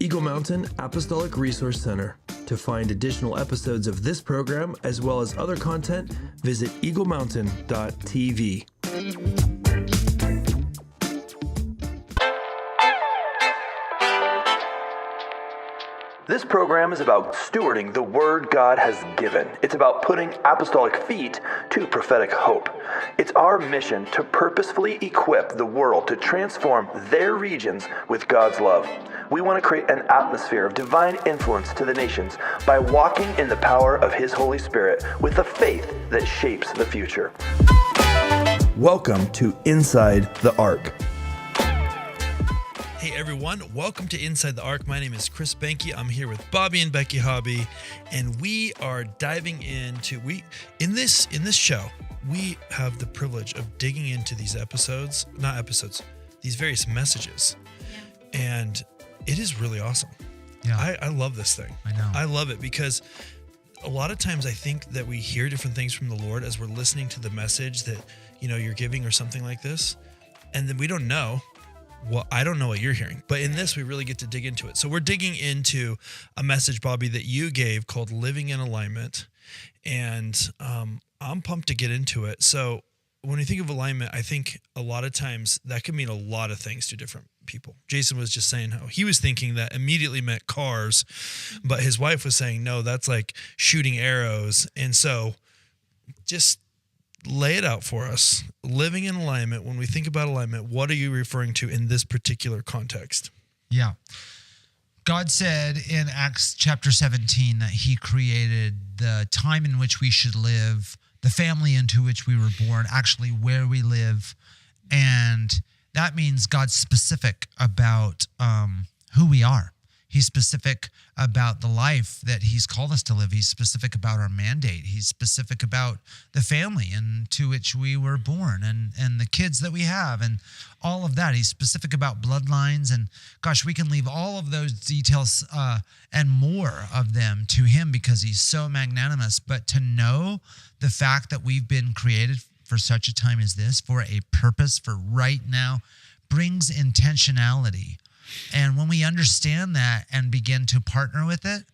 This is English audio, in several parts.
Eagle Mountain Apostolic Resource Center. To find additional episodes of this program, as well as other content, visit eaglemountain.tv. This program is about stewarding the word God has given. It's about putting apostolic feet to prophetic hope. It's our mission to purposefully equip the world to transform their regions with God's love. We want to create an atmosphere of divine influence to the nations by walking in the power of His Holy Spirit with the faith that shapes the future. Welcome to Inside the Ark. Hey everyone, welcome to Inside the Ark. My name is Chris Behnke. I'm here with Bobby and Becky Haaby, and we are diving into in this show. We have the privilege of digging into these these various messages, and it is really awesome. Yeah, I love this thing. I know. I love it because a lot of times I think that we hear different things from the Lord as we're listening to the message that you're giving or something like this, and then we don't know. Well, I don't know what you're hearing, but in this, we really get to dig into it. So we're digging into a message, Bobby, that you gave called Living in Alignment, and I'm pumped to get into it. So when we think of alignment, I think a lot of times that can mean a lot of things to different people. Jason was just saying how he was thinking that immediately meant cars, but his wife was saying, no, that's like shooting arrows. And so just lay it out for us. Living in alignment, when we think about alignment, what are you referring to in this particular context? Yeah. God said in Acts chapter 17 that He created the time in which we should live, the family into which we were born, actually where we live. And that means God's specific about who we are. He's specific about the life that He's called us to live. He's specific about our mandate. He's specific about the family into which we were born and the kids that we have and all of that. He's specific about bloodlines. And gosh, we can leave all of those details and more of them to Him because He's so magnanimous. But to know the fact that we've been created for such a time as this, for a purpose, for right now, brings intentionality. And when we understand that and begin to partner with it,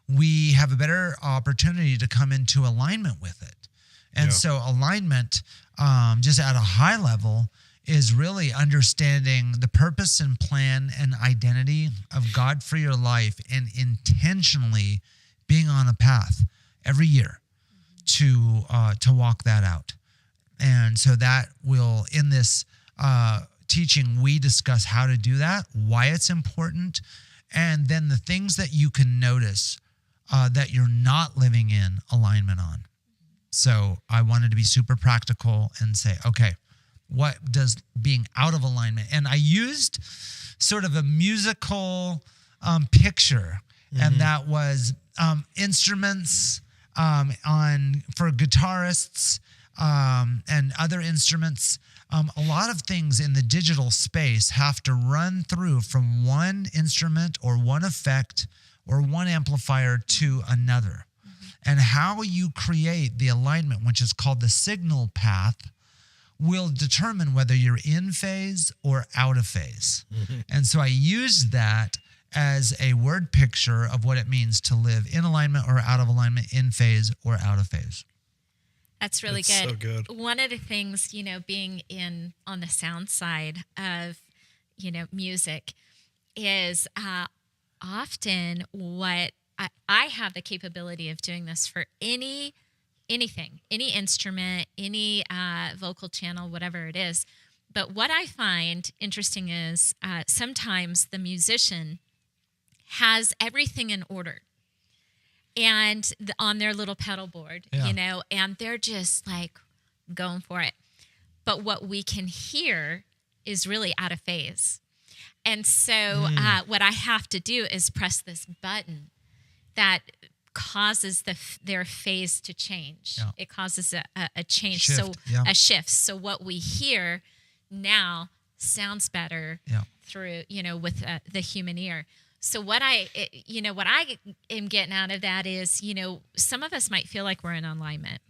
we have a better opportunity to come into alignment with it. And so alignment, just at a high level, is really understanding the purpose and plan and identity of God for your life and intentionally being on a path every year to walk that out. And so that will, in this teaching, we discuss how to do that, why it's important, and then the things that you can notice that you're not living in alignment on. So I wanted to be super practical and say, okay, what does being out of alignment? And I used sort of a musical picture, and that was instruments for guitarists and other instruments. A lot of things in the digital space have to run through from one instrument or one effect or one amplifier to another. And how you create the alignment, which is called the signal path, will determine whether you're in phase or out of phase. And so I used that as a word picture of what it means to live in alignment or out of alignment, in phase or out of phase. That's really good. So good. One of the things, being on the sound side of, music is often what I have the capability of doing this for anything, any instrument, any vocal channel, whatever it is. But what I find interesting is sometimes the musician has everything in order. And on their little pedal board, and they're just like going for it. But what we can hear is really out of phase. And so what I have to do is press this button that causes their phase to change. Yeah. It causes a change, a shift. So what we hear now sounds better through, with the human ear. So what I am getting out of that is, some of us might feel like we're in alignment.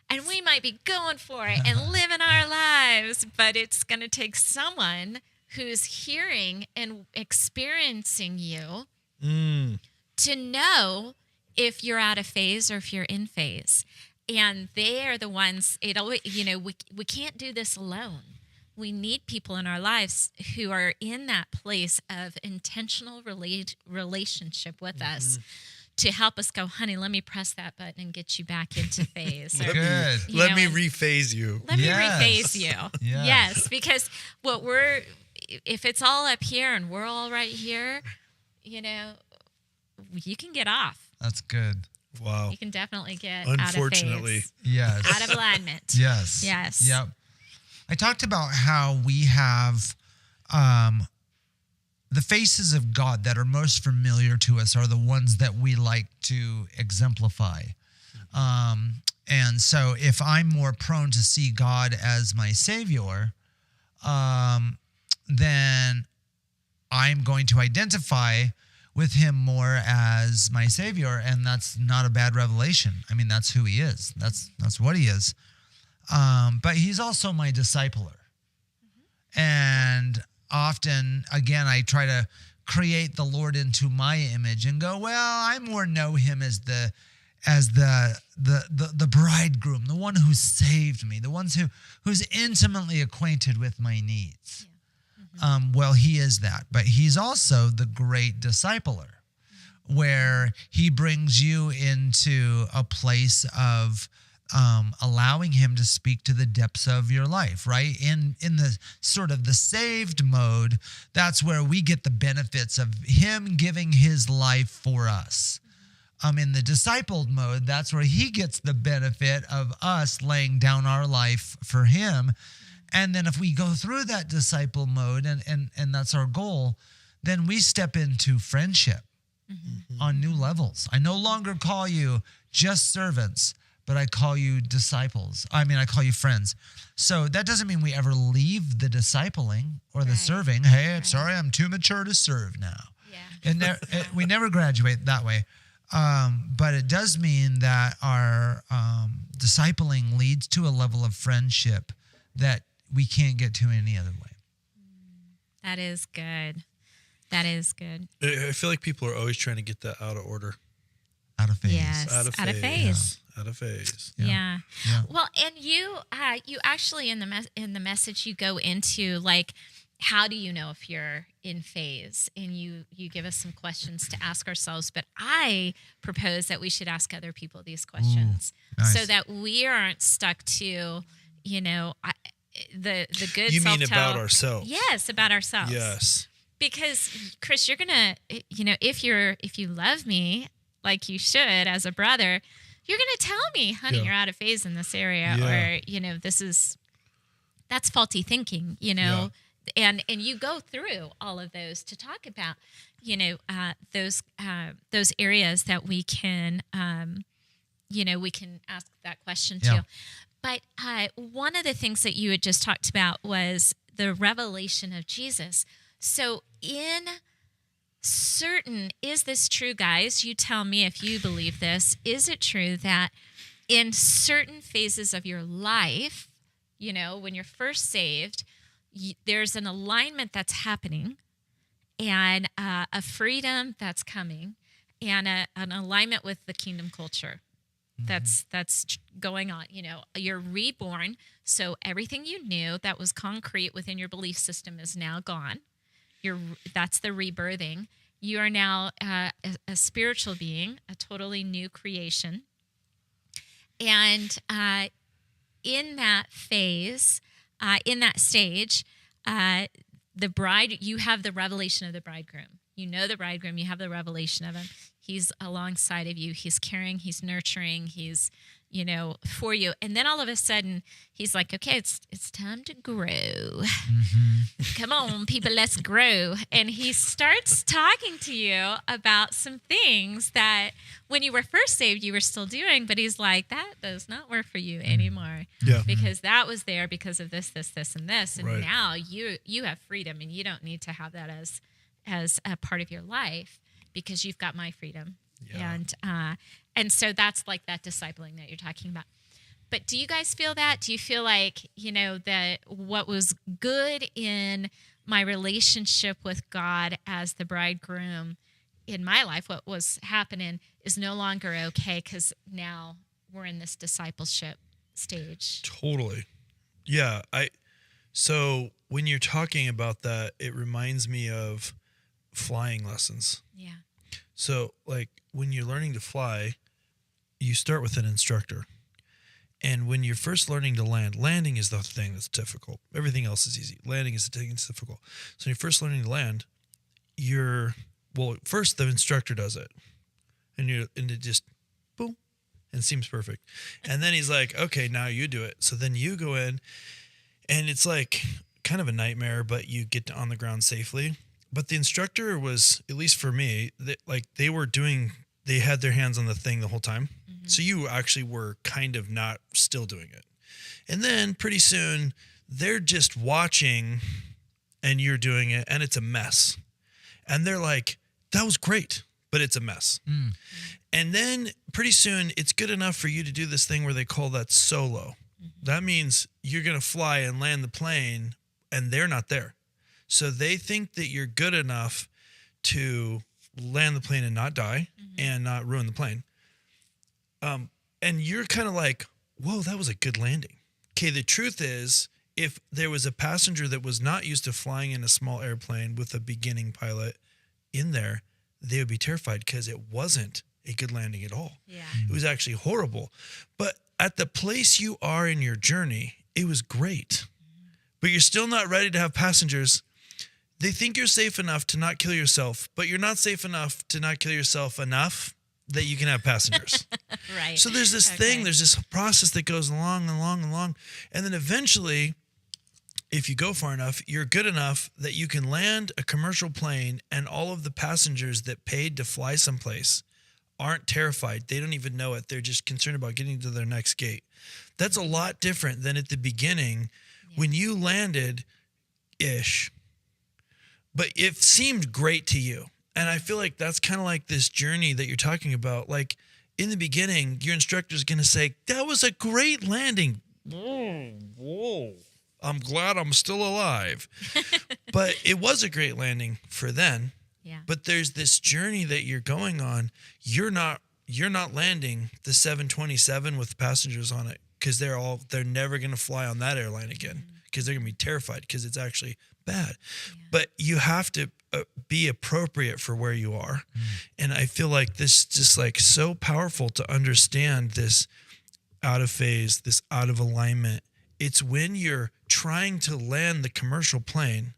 And we might be going for it and living our lives, but it's going to take someone who's hearing and experiencing you Mm. to know if you're out of phase or if you're in phase. And they are the ones, we can't do this alone. We need people in our lives who are in that place of intentional relationship with us to help us go, honey, let me press that button and get you back into phase. Or, Good. Let me rephase you. let me Yes. rephase you. Yes. Yes, because if it's all up here and we're all right here, you can get off. That's good. Wow. You can definitely get Unfortunately. out of phase, Yes. out of alignment. Yes. Yes. Yep. I talked about how we have the faces of God that are most familiar to us are the ones that we like to exemplify. And so if I'm more prone to see God as my Savior, then I'm going to identify with him more as my Savior, and that's not a bad revelation. I mean, that's who he is. That's what he is. But he's also my discipler. And often, again, I try to create the Lord into my image and go, well, I more know him as the bridegroom, the one who saved me, the ones who's intimately acquainted with my needs. Well, he is that, but he's also the great discipler, where he brings you into a place of allowing him to speak to the depths of your life, right? In the sort of the saved mode, that's where we get the benefits of him giving his life for us. In the discipled mode, that's where he gets the benefit of us laying down our life for him. And then if we go through that disciple mode, and that's our goal, then we step into friendship on new levels. I no longer call you just servants, but I call you disciples. I call you friends. So that doesn't mean we ever leave the discipling or the serving. Hey, I'm sorry, I'm too mature to serve now. Yeah. And we never graduate that way. But it does mean that our discipling leads to a level of friendship that we can't get to any other way. That is good. That is good. I feel like people are always trying to get that out of order. Out of phase. Yes. Out of Out of phase. phase. Out of phase. Yeah. Yeah. Well, and you actually in the message you go into like, how do you know if you're in phase? And you give us some questions to ask ourselves. But I propose that we should ask other people these questions. Nice. So that we aren't stuck to, the good You mean self-tell. about ourselves? Yes, about ourselves. Yes. Because Chris, you're gonna, if you love me like you should as a brother, you're gonna tell me, honey, you're out of phase in this area, or that's faulty thinking, and you go through all of those to talk about, those areas that we can, we can ask that question to. But one of the things that you had just talked about was the revelation of Jesus. So is this true, guys? You tell me if you believe this. Is it true that in certain phases of your life, when you're first saved, there's an alignment that's happening and a freedom that's coming and an alignment with the kingdom culture that's going on? You're reborn, so everything you knew that was concrete within your belief system is now gone. That's the rebirthing. You are now a spiritual being, a totally new creation. And in that phase, in that stage, you have the revelation of the bridegroom. You know the bridegroom, you have the revelation of him. He's alongside of you. He's caring, he's nurturing, he's, for you. And then all of a sudden, he's like, okay, it's time to grow. Come on, people, let's grow. And he starts talking to you about some things that when you were first saved, you were still doing. But he's like, that does not work for you anymore. Yeah. Because that was there because of this, this, this, and this. And Right. now you have freedom, and you don't need to have that as a part of your life because you've got my freedom. Yeah. And so that's like that discipling that you're talking about. But do you guys feel that? Do you feel like, that what was good in my relationship with God as the bridegroom in my life, what was happening, is no longer okay because now we're in this discipleship stage. Totally. Yeah. So when you're talking about that, it reminds me of flying lessons. Yeah. So like when you're learning to fly, you start with an instructor. And when you're first learning to land, landing is the thing that's difficult. Everything else is easy. Landing is the thing that's difficult. So when you're first learning to land, first the instructor does it. And it just boom, and it seems perfect. And then he's like, okay, now you do it. So then you go in, and it's like kind of a nightmare, but you get on the ground safely. But the instructor was, at least for me, they had their hands on the thing the whole time. Mm-hmm. So you actually were kind of not still doing it. And then pretty soon they're just watching and you're doing it and it's a mess. And they're like, that was great, but it's a mess. Mm. And then pretty soon it's good enough for you to do this thing where they call that solo. Mm-hmm. That means you're going to fly and land the plane and they're not there. So they think that you're good enough to land the plane and not die and not ruin the plane. And you're kind of like, whoa, that was a good landing. Okay, the truth is, if there was a passenger that was not used to flying in a small airplane with a beginning pilot in there, they would be terrified because it wasn't a good landing at all. Yeah. It was actually horrible. But at the place you are in your journey, it was great. But you're still not ready to have passengers. They think you're safe enough to not kill yourself, but you're not safe enough to not kill yourself enough that you can have passengers. Right. So there's this thing, there's this process that goes along and along and along. And then eventually, if you go far enough, you're good enough that you can land a commercial plane and all of the passengers that paid to fly someplace aren't terrified. They don't even know it. They're just concerned about getting to their next gate. That's a lot different than at the beginning when you landed-ish. But it seemed great to you. And I feel like that's kind of like this journey that you're talking about. Like in the beginning, your instructor is going to say, that was a great landing. Whoa. I'm glad I'm still alive. But it was a great landing for then. Yeah. But there's this journey that you're going on. You're not landing the 727 with passengers on it because they're never going to fly on that airline again because they're going to be terrified because it's actually bad. Yeah. But you have to be appropriate for where you are. And I feel like this is just like so powerful to understand this out of phase, this out of alignment. It's when you're trying to land the commercial plane,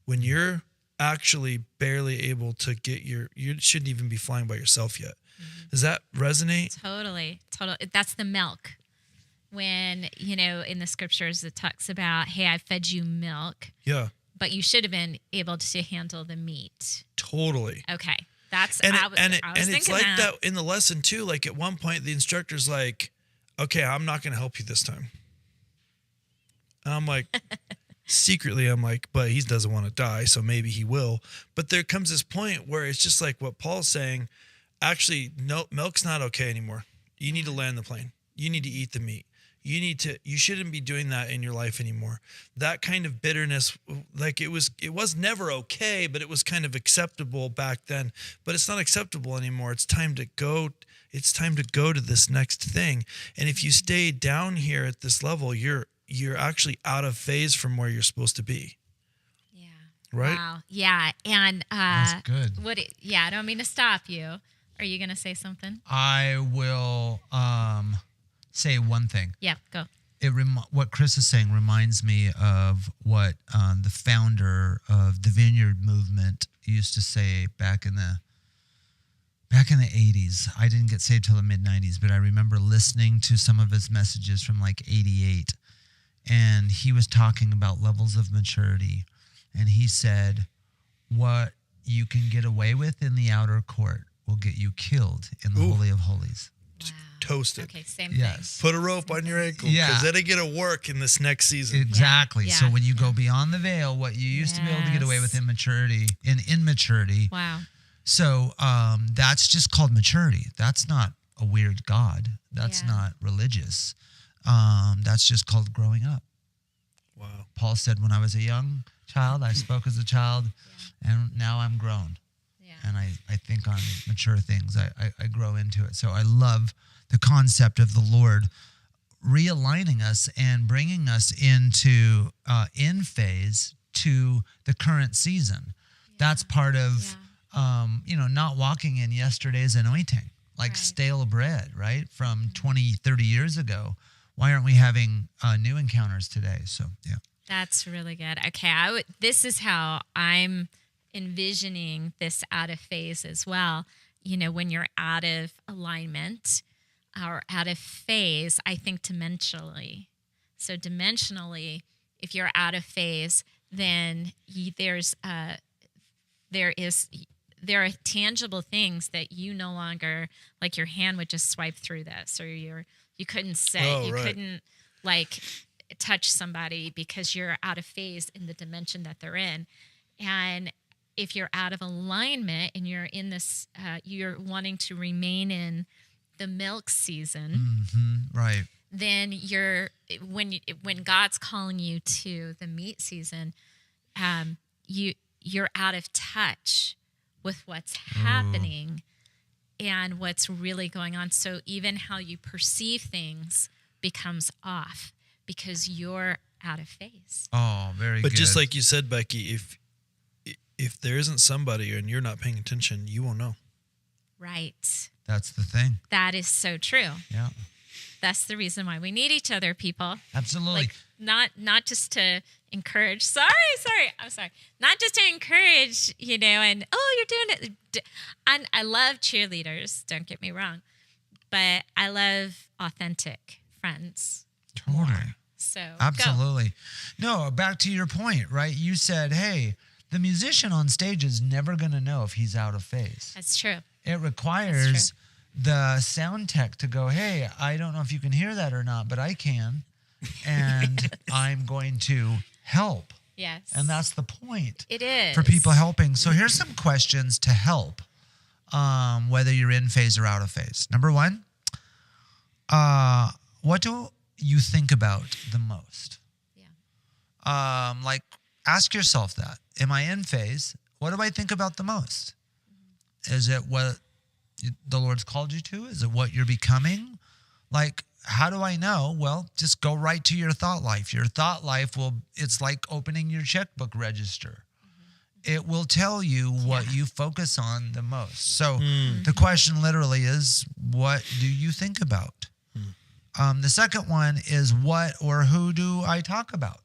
when you're actually barely able to get you shouldn't even be flying by yourself yet. Does that resonate? Totally. That's the milk. When, in the scriptures, it talks about, hey, I fed you milk. Yeah. But you should have been able to handle the meat. Totally. Okay. I was it's like that in the lesson too. Like at one point, the instructor's like, okay, I'm not going to help you this time. And I'm like, secretly, I'm like, but he doesn't want to die, so maybe he will. But there comes this point where it's just like what Paul's saying, actually, no, milk's not okay anymore. You need to land the plane. You need to eat the meat. You shouldn't be doing that in your life anymore. That kind of bitterness, like it was never okay, but it was kind of acceptable back then, but it's not acceptable anymore. It's time to go to this next thing. And if you stay down here at this level, you're actually out of phase from where you're supposed to be. Yeah. Right? Wow. Yeah. And that's good. I don't mean to stop you. Are you going to say something? I will say one thing. Yeah, go. What Chris is saying reminds me of what the founder of the Vineyard movement used to say back in the 80s. I didn't get saved till the mid 90s, but I remember listening to some of his messages from like 88. And he was talking about levels of maturity. And he said, what you can get away with in the outer court will get you killed in the Holy of Holies. Wow. Toasted. Okay, same thing. Put a rope on your ankle because that'll get to work in this next season. Exactly. Yeah. So when you go beyond the veil, what you used to be able to get away with immaturity. Wow. So that's just called maturity. That's not a weird God. That's not religious. That's just called growing up. Wow. Paul said, when I was a young child. I spoke as a child, and now I'm grown. Yeah. And I think on mature things. I grow into it. So I love the concept of the Lord realigning us and bringing us into in phase to the current season. That's part of, not walking in yesterday's anointing, like stale bread, right? From 20, 30 years ago. Why aren't we having new encounters today? So, yeah. That's really good. Okay, this is how I'm envisioning this out of phase as well. When you're out of alignment or out of phase, I think dimensionally. So dimensionally, if you're out of phase, then there are tangible things that you no longer, like your hand would just swipe through this, or you couldn't say, couldn't like touch somebody because you're out of phase in the dimension that they're in. And if you're out of alignment and you're in this, you're wanting to remain in the milk season, right? Then when God's calling you to the meat season, you're out of touch with what's happening and what's really going on. So even how you perceive things becomes off because you're out of phase. Oh, very good. But just like you said, Becky, if there isn't somebody and you're not paying attention, you won't know. Right. That's the thing. That is so true. Yeah. That's the reason why we need each other, people. Absolutely. Like not just to encourage. I'm sorry. Not just to encourage, and you're doing it. And I love cheerleaders. Don't get me wrong, but I love authentic friends. Totally. More. So absolutely. No, back to your point, right? You said, hey, the musician on stage is never going to know if he's out of phase. That's true. It requires the sound tech to go, hey, I don't know if you can hear that or not, but I can. And I'm going to help. Yes. And that's the point. It is. For people helping. So here's some questions to help, whether you're in phase or out of phase. Number one, what do you think about the most? Yeah. Ask yourself that. Am I in phase? What do I think about the most? Is it what the Lord's called you to? Is it what you're becoming? Like, how do I know? Well, just go right to your thought life. Your thought life it's like opening your checkbook register. It will tell you what you focus on the most. So the question literally is, what do you think about? The second one is, what or who do I talk about?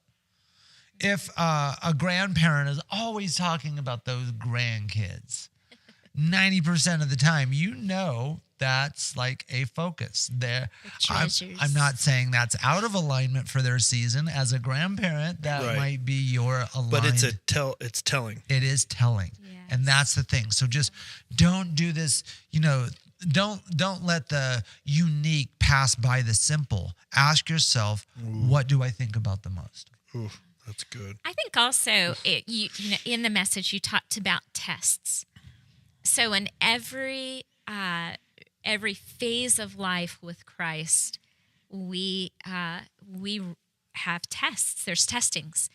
If a grandparent is always talking about those grandkids, 90% of the time, that's like a focus there. I'm not saying that's out of alignment for their season. As a grandparent, that might be your alignment. But it's telling. It is telling. Yes. And that's the thing. So just don't do this, don't let the unique pass by the simple. Ask yourself, what do I think about the most? Ooh, that's good. I think also in the message you talked about tests. So in every phase of life with Christ, we have tests. There's testings,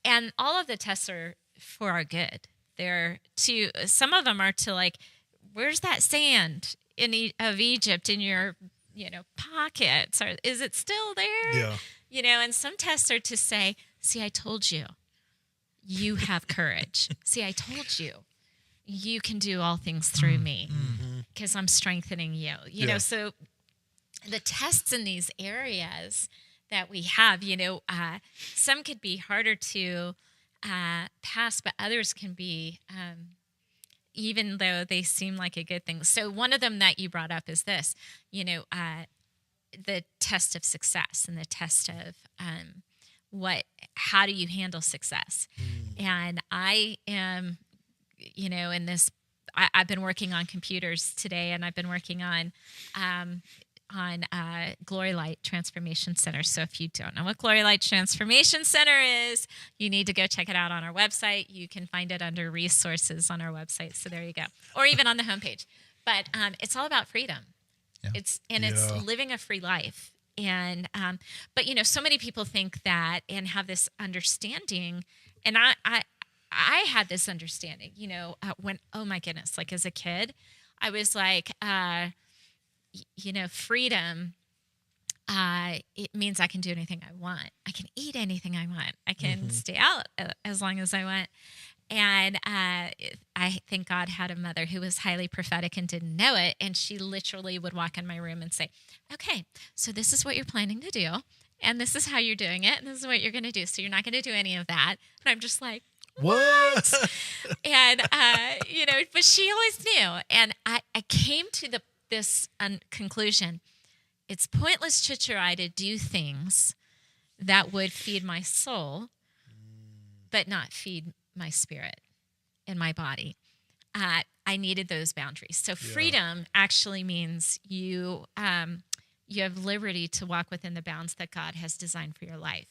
and all of the tests are for our good. Some of them are to like, where's that sand of Egypt in your pockets? Or is it still there? Yeah. And some tests are to say, see, I told you, you have courage. See, I told you. You can do all things through me because I'm strengthening you. So the tests in these areas that we have, some could be harder to pass, but others can be, even though they seem like a good thing. So one of them that you brought up is this, the test of success and the test of how do you handle success? And I am, in this, I've been working on computers today, and I've been working on Glory Light Transformation Center. So if you don't know what Glory Light Transformation Center is, you need to go check it out on our website. You can find it under resources on our website. So there you go. Or even on the homepage. But it's all about freedom. Yeah. It's living a free life. And but so many people think that and have this understanding I had this understanding, when, oh my goodness, like as a kid, I was like, freedom, it means I can do anything I want. I can eat anything I want. I can stay out as long as I want. And I think God had a mother who was highly prophetic and didn't know it. And she literally would walk in my room and say, okay, so this is what you're planning to do. And this is how you're doing it. And this is what you're going to do. So you're not going to do any of that. And I'm just like, what? And, but she always knew. And I came to this conclusion. It's pointless to try to do things that would feed my soul, but not feed my spirit and my body. I needed those boundaries. So freedom actually means you have liberty to walk within the bounds that God has designed for your life.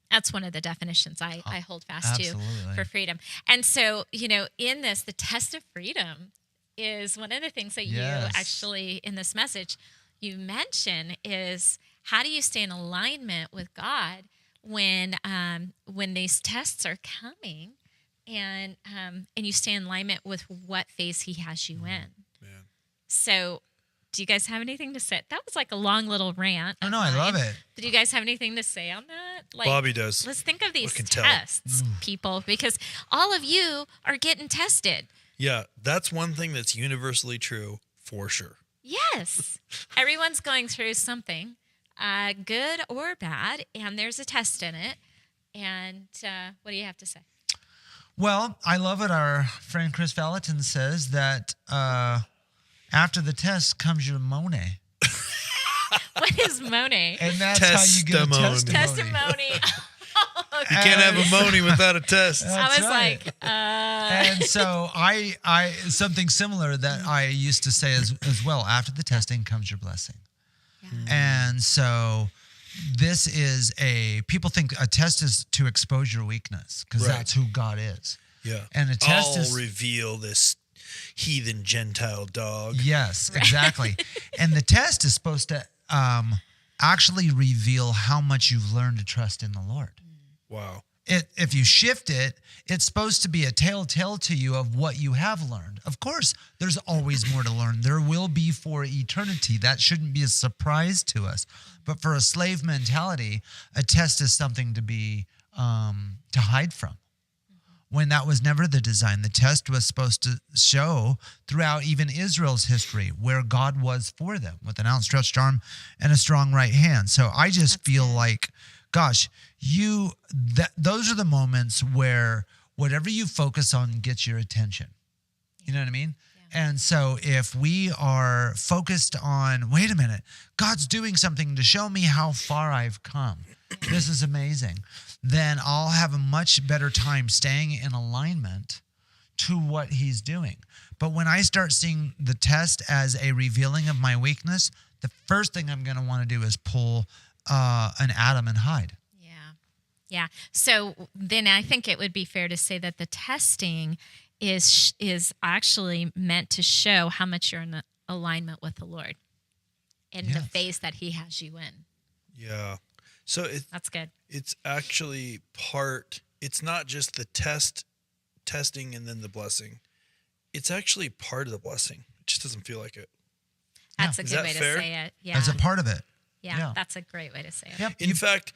That's one of the definitions I hold fast to for freedom. And so, in this, the test of freedom is one of the things that you actually, in this message, you mention is how do you stay in alignment with God when these tests are coming, and you stay in alignment with what phase He has you in. Man. So, do you guys have anything to say? That was like a long little rant. Oh no, I love it. Did you guys have anything to say on that? Like, Bobby does. Let's think of these tests, people, because all of you are getting tested. Yeah, that's one thing that's universally true for sure. Yes. Everyone's going through something, good or bad, and there's a test in it. And what do you have to say? Well, I love what our friend Chris Valentin says, that after the test comes your Monet. What is Monet? And that's how you get a testimony. Okay. You can't have a Monet without a test. I was right. like, And so I something similar that I used to say as well. After the testing comes your blessing. Yeah. And so this is people think a test is to expose your weakness because that's who God is. Yeah. And a test I'll reveal this heathen Gentile dog. Yes, exactly. And the test is supposed to actually reveal how much you've learned to trust in the Lord. Wow. If you shift it, it's supposed to be a telltale to you of what you have learned. Of course, there's always more to learn. There will be for eternity. That shouldn't be a surprise to us. But for a slave mentality, a test is something to be to hide from. When that was never the design. The test was supposed to show throughout even Israel's history where God was for them with an outstretched arm and a strong right hand. So I just feel like, gosh, those are the moments where whatever you focus on gets your attention. You know what I mean? Yeah. And so if we are focused on, wait a minute, God's doing something to show me how far I've come. This is amazing. Then I'll have a much better time staying in alignment to what He's doing. But when I start seeing the test as a revealing of my weakness, the first thing I'm going to want to do is pull an Adam and hide. Yeah. So then I think it would be fair to say that the testing is actually meant to show how much you're in alignment with the Lord and the phase that He has you in. Yeah. So that's good. It's actually it's not just the testing and then the blessing. It's actually part of the blessing. It just doesn't feel like it. That's a good way to say it. Yeah. As a part of it. Yeah, that's a great way to say it. Yep. In fact,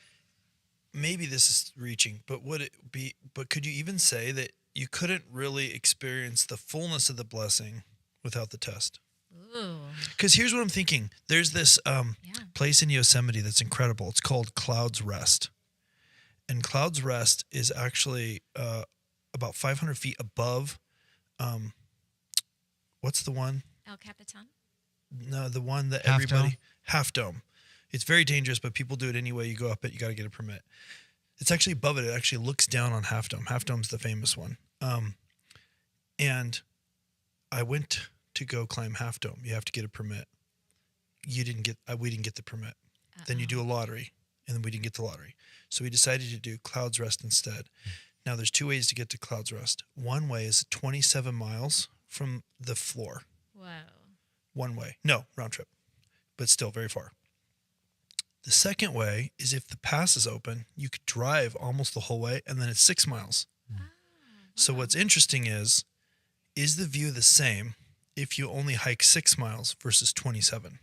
maybe this is reaching, but could you even say that you couldn't really experience the fullness of the blessing without the test? Ooh. Because here's what I'm thinking. There's this place in Yosemite that's incredible. It's called Clouds Rest. And Clouds Rest is actually about 500 feet above, what's the one? El Capitan? No, the one that Half Dome. It's very dangerous, but people do it anyway. You go up it, you got to get a permit. It's actually above it. It actually looks down on Half Dome. Half Dome's the famous one. And I went to go climb Half Dome. You have to get a permit. We didn't get the permit. Uh-oh. Then you do a lottery, and then we didn't get the lottery. So we decided to do Clouds Rest instead. Now there's two ways to get to Clouds Rest. One way is 27 miles from the floor. Whoa. One way. No, round trip. But still very far. The second way is if the pass is open, you could drive almost the whole way, and then it's 6 miles. So what's interesting is the view the same if you only hike 6 miles versus 27?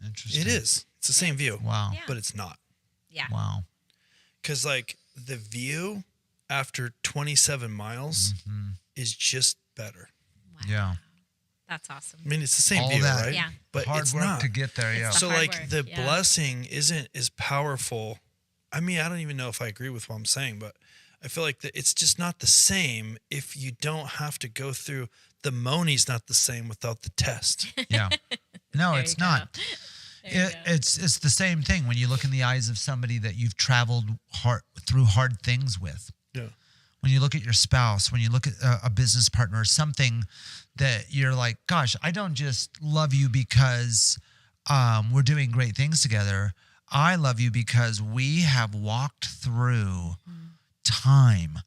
Interesting. It is. It's the same view. Wow. Yeah. But it's not. Yeah. Wow. Because like the view after 27 miles is just better. Wow. Yeah. That's awesome. I mean, it's the same All view, that. right? Yeah. But Hard it's work not. to get there. Yeah. It's So hard like work, the yeah. blessing isn't as powerful. I mean, I don't even know if I agree with what I'm saying, but I feel like that it's just not the same if you don't have to go through the money's not the same without the test. Yeah. No, There it's you go. not. There you go. It's the same thing when you look in the eyes of somebody that you've traveled through hard things with. Yeah. When you look at your spouse, when you look at a business partner, something that you're like, gosh, I don't just love you because we're doing great things together. I love you because we have walked through time,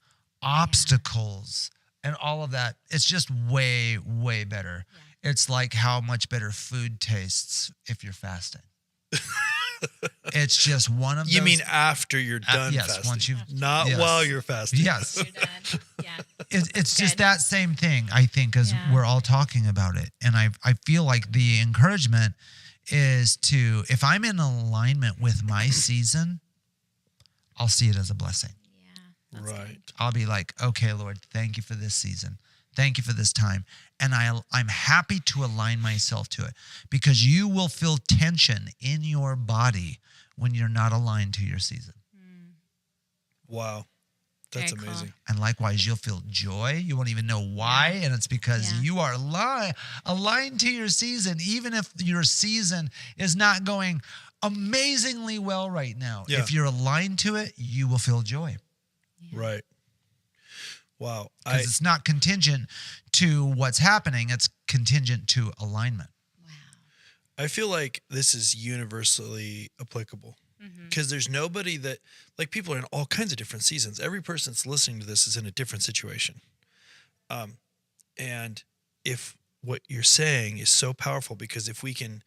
obstacles, and all of that. It's just way, way better. Yeah. It's like how much better food tastes if you're fasting. It's just one of those. You mean after you're done yes, fasting? once you've- not yes. while you're fasting. Yes. You're done. Yeah. It's just Good. that same thing, I think, as Yeah. we're all talking about it. And I feel like the encouragement is to, if I'm in alignment with my season, I'll see it as a blessing. Yeah. That's Right. good. I'll be like, okay, Lord, thank you for this season. Thank you for this time. And I'm happy to align myself to it, because you will feel tension in your body when you're not aligned to your season. Wow. That's Very cool. amazing. And likewise, you'll feel joy. You won't even know why. Yeah. And it's because Yeah. you are aligned to your season, even if your season is not going amazingly well right now. Yeah. If you're aligned to it, you will feel joy. Right. Wow. Because it's not contingent to what's happening. It's contingent to alignment. Wow. I feel like this is universally applicable, because there's nobody that, like, people are in all kinds of different seasons. Every person that's listening to this is in a different situation. And if what you're saying is so powerful, because if we can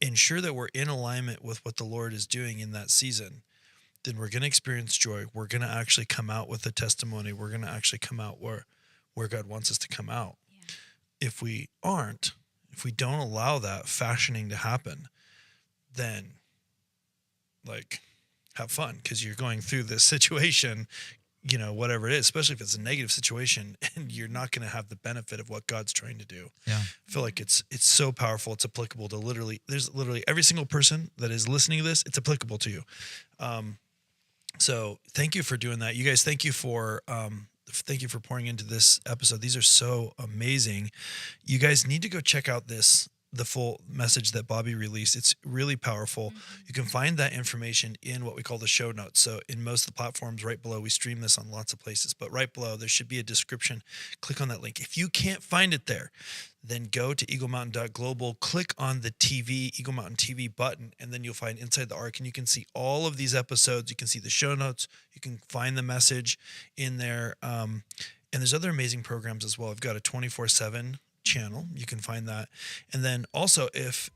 ensure that we're in alignment with what the Lord is doing in that season, then we're going to experience joy. We're going to actually come out with a testimony. We're going to actually come out where God wants us to come out. Yeah. If we aren't, if we don't allow that fashioning to happen, then like have fun, because you're going through this situation, you know, whatever it is, especially if it's a negative situation, and you're not going to have the benefit of what God's trying to do. Yeah. I feel like it's so powerful. It's applicable to there's literally every single person that is listening to this. It's applicable to you. So thank you for doing that. You guys, thank you for pouring into this episode. These are so amazing. You guys need to go check out the full message that Bobby released. It's really powerful. You can find that information in what we call the show notes. So in most of the platforms right below, we stream this on lots of places, but right below there should be a description. Click on that link. If you can't find it there, then go to eaglemountain.global, click on the TV, Eagle Mountain TV button, and then you'll find Inside the Ark, and you can see all of these episodes. You can see the show notes. You can find the message in there. And there's other amazing programs as well. I've got a 24/7 channel. You can find that. And then also, if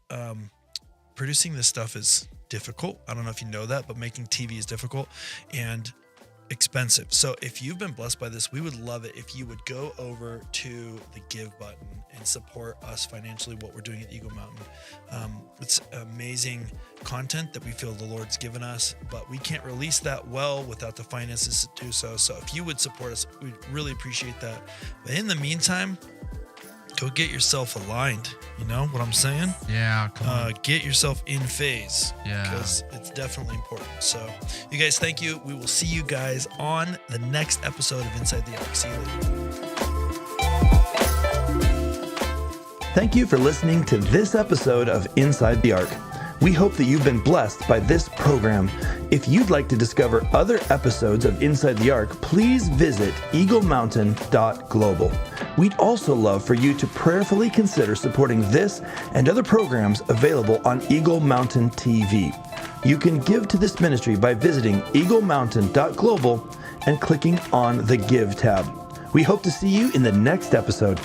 producing this stuff is difficult, I don't know if you know that, but making TV is difficult and expensive. So if you've been blessed by this, we would love it if you would go over to the give button and support us financially, what we're doing at Eagle Mountain. It's amazing content that we feel the Lord's given us, but we can't release that well without the finances to do so. So if you would support us, we'd really appreciate that. But in the meantime, go get yourself aligned. You know what I'm saying? Yeah. Come on. Get yourself in phase. Yeah. Because it's definitely important. So, you guys, thank you. We will see you guys on the next episode of Inside the Ark. See you later. Thank you for listening to this episode of Inside the Ark. We hope that you've been blessed by this program. If you'd like to discover other episodes of Inside the Ark, please visit eaglemountain.global. We'd also love for you to prayerfully consider supporting this and other programs available on Eagle Mountain TV. You can give to this ministry by visiting eaglemountain.global and clicking on the Give tab. We hope to see you in the next episode.